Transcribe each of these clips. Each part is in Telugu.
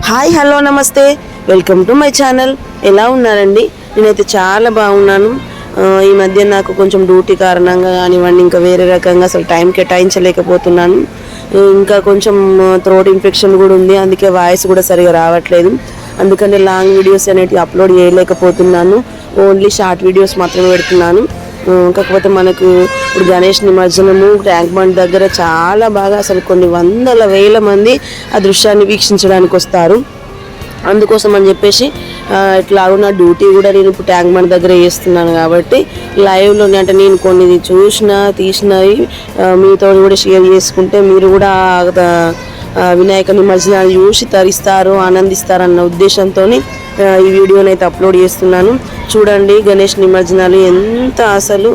హాయ్ హలో నమస్తే, వెల్కమ్ టు మై ఛానల్. ఎలా ఉన్నారండి? నేనైతే చాలా బాగున్నాను. ఈ మధ్య నాకు కొంచెం డ్యూటీ కారణంగా కానివ్వండి, ఇంకా వేరే రకంగా అసలు టైం కేటాయించలేకపోతున్నాను. ఇంకా కొంచెం థ్రోట్ ఇన్ఫెక్షన్ కూడా ఉంది, అందుకే వాయిస్ కూడా సరిగా రావట్లేదు. అందుకని లాంగ్ వీడియోస్ అనేవి అప్లోడ్ చేయలేకపోతున్నాను. ఓన్లీ షార్ట్ వీడియోస్ మాత్రమే పెడుతున్నాను. కాకపోతే మనకు ఇప్పుడు గణేష్ నిమజ్జనము ట్యాంక్ బండ్ దగ్గర చాలా బాగా అసలు కొన్ని వందల వేల మంది ఆ దృశ్యాన్ని వీక్షించడానికి వస్తారు. అందుకోసం అని చెప్పేసి ఇట్లాగూ నా డ్యూటీ కూడా నేను ఇప్పుడు ట్యాంక్ బండ్ దగ్గర చేస్తున్నాను కాబట్టి లైవ్లోనే అంటే నేను కొన్ని తీసినవి మీతో కూడా షేర్ చేసుకుంటే మీరు కూడా వినాయక నిమజ్జనాలు చూసి తరిస్తారు, ఆనందిస్తారన్న ఉద్దేశంతో ఈ వీడియోని అయితే అప్లోడ్ చేస్తున్నాను. చూడండి, గణేష్ నిమజ్జనాలు ఎంత అసలు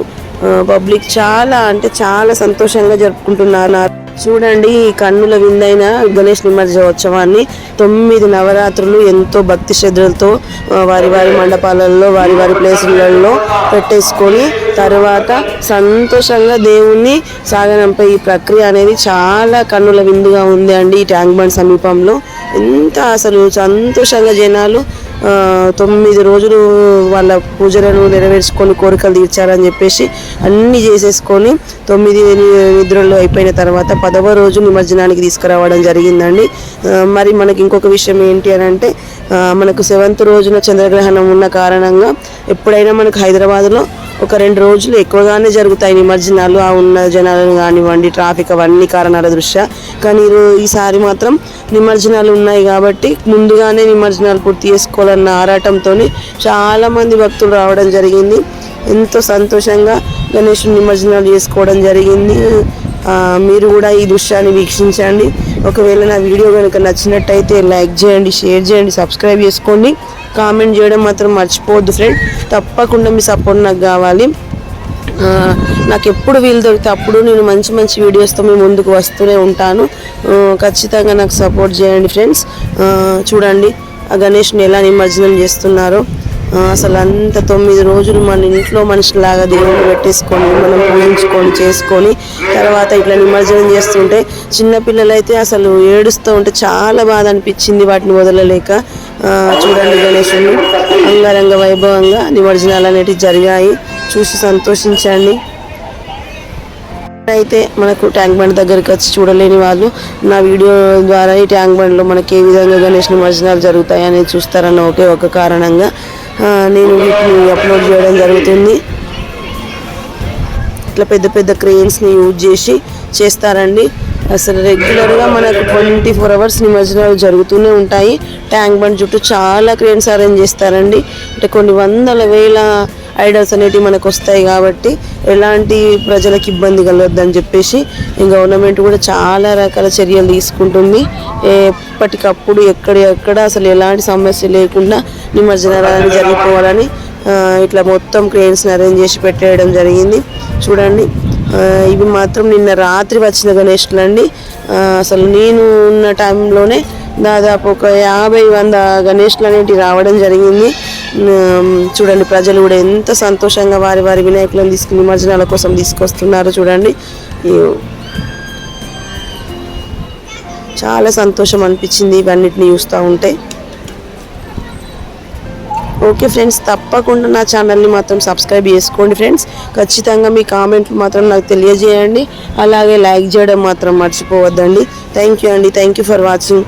పబ్లిక్ చాలా అంటే చాలా సంతోషంగా జరుపుకుంటున్నారు. చూడండి, ఈ కన్నుల విందైన గణేష్ నిమజ్జనోత్సవాన్ని 9 నవరాత్రులు ఎంతో భక్తి శ్రద్ధలతో వారి వారి మండపాలలో వారి వారి ప్లేసులలో పెట్టేసుకొని తర్వాత సంతోషంగా దేవుణ్ణి సాగనంపే ఈ ప్రక్రియ అనేది చాలా కన్నుల విందుగా ఉంది అండి. ఈ ట్యాంక్ బండ్ సమీపంలో ఎంత అసలు సంతోషంగా జనాలు 9 రోజులు వాళ్ళ పూజలను నెరవేర్చుకొని కోరికలు తీర్చారని చెప్పేసి అన్నీ చేసేసుకొని 9 నిద్రలు అయిపోయిన తర్వాత 10వ రోజు నిమజ్జనానికి తీసుకురావడం జరిగిందండి. మరి మనకి ఇంకొక విషయం ఏంటి అని అంటే, మనకు 7th రోజున చంద్రగ్రహణం ఉన్న కారణంగా ఎప్పుడైనా మనకు హైదరాబాద్లో ఒక 2 రోజులు ఎక్కువగానే జరుగుతాయి నిమజ్జనాలు. ఆ ఉన్న జనాలను కానివ్వండి, ట్రాఫిక్ అవన్నీ కారణాల దృష్ట్యా. కానీ ఈసారి మాత్రం నిమజ్జనాలు ఉన్నాయి కాబట్టి ముందుగానే నిమజ్జనాలు పూర్తి చేసుకోవాలన్న ఆరాటంతో చాలామంది భక్తులు రావడం జరిగింది. ఎంతో సంతోషంగా గణేశుని నిమజ్జనాలు చేసుకోవడం జరిగింది. మీరు కూడా ఈ దృశ్యాన్ని వీక్షించండి. ఒకవేళ నా వీడియో కనుక నచ్చినట్టయితే లైక్ చేయండి, షేర్ చేయండి, సబ్స్క్రైబ్ చేసుకోండి, కామెంట్ చేయడం మాత్రం మర్చిపోవద్దు ఫ్రెండ్. తప్పకుండా మీ సపోర్ట్ నాకు కావాలి. నాకు ఎప్పుడు వీలు దొరికితే అప్పుడు నేను మంచి మంచి వీడియోస్తో మీ ముందుకు వస్తూనే ఉంటాను. ఖచ్చితంగా నాకు సపోర్ట్ చేయండి ఫ్రెండ్స్. చూడండి, ఆ గణేష్ని ఎలా నిమజ్జనం చేస్తున్నారో. అసలు అంత 9 రోజులు మన ఇంట్లో మనిషిలాగా దేవుని పెట్టేసుకొని మనం పూజించుకొని చేసుకొని తర్వాత ఇట్లా నిమజ్జనం చేస్తుంటే చిన్నపిల్లలైతే అసలు ఏడుస్తూ ఉంటే చాలా బాధ అనిపించింది వాటిని వదలలేక. చూడండి, గణేశుని అంగరంగ వైభవంగా నిమజ్జనాలు అనేటివి జరిగాయి. చూసి సంతోషించండి. అయితే మనకు ట్యాంక్ బండ్ దగ్గరికి వచ్చి చూడలేని వాళ్ళు నా వీడియో ద్వారా ఈ ట్యాంక్ బండ్లో మనకి ఏ విధంగా గణేష్ నిమజ్జనాలు జరుగుతాయి అనేది చూస్తారన్న ఒకే ఒక కారణంగా నేను వీటిని అప్లోడ్ చేయడం జరుగుతుంది. ఇట్లా పెద్ద పెద్ద క్రెయిన్స్ని యూజ్ చేసి చేస్తారండి. అసలు రెగ్యులర్గా మనకు 24 hours నిమజ్జనాలు జరుగుతూనే ఉంటాయి. ట్యాంక్ బండ్ చుట్టూ చాలా క్రెయిన్స్ అరేంజ్ చేస్తారండి. అంటే కొన్ని వందల వేల ఐడల్స్ అనేటివి మనకు వస్తాయి కాబట్టి ఎలాంటి ప్రజలకు ఇబ్బంది కలగద్దని చెప్పేసి గవర్నమెంట్ కూడా చాలా రకాల చర్యలు తీసుకుంటుంది. ఎప్పటికప్పుడు ఎక్కడ అసలు ఎలాంటి సమస్య లేకుండా నిమజ్జనాలు జరిగిపోవాలని ఇట్లా మొత్తం క్రెయిన్స్ని అరేంజ్ చేసి పెట్టేయడం జరిగింది. చూడండి, ఇవి మాత్రం నిన్న రాత్రి వచ్చిన గణేష్లు అండి. అసలు నేను ఉన్న టైంలోనే దాదాపు ఒక 50-100 గణేష్లు అనేటివి రావడం జరిగింది. చూడండి, ప్రజలు కూడా ఎంత సంతోషంగా వారి వారి వినాయకులను తీసుకుని నిమజ్జనాల కోసం తీసుకొస్తున్నారు. చూడండి, చాలా సంతోషం అనిపించింది ఇవన్నిటిని చూస్తూ ఉంటే. ఓకే ఫ్రెండ్స్, తప్పకుండా నా ఛానల్ని మాత్రం సబ్స్క్రైబ్ చేసుకోండి ఫ్రెండ్స్. ఖచ్చితంగా మీ కామెంట్లు మాత్రం నాకు తెలియజేయండి. అలాగే లైక్ చేయడం మాత్రం మర్చిపోవద్దండి. థ్యాంక్ యూ అండి. Thank you for watching.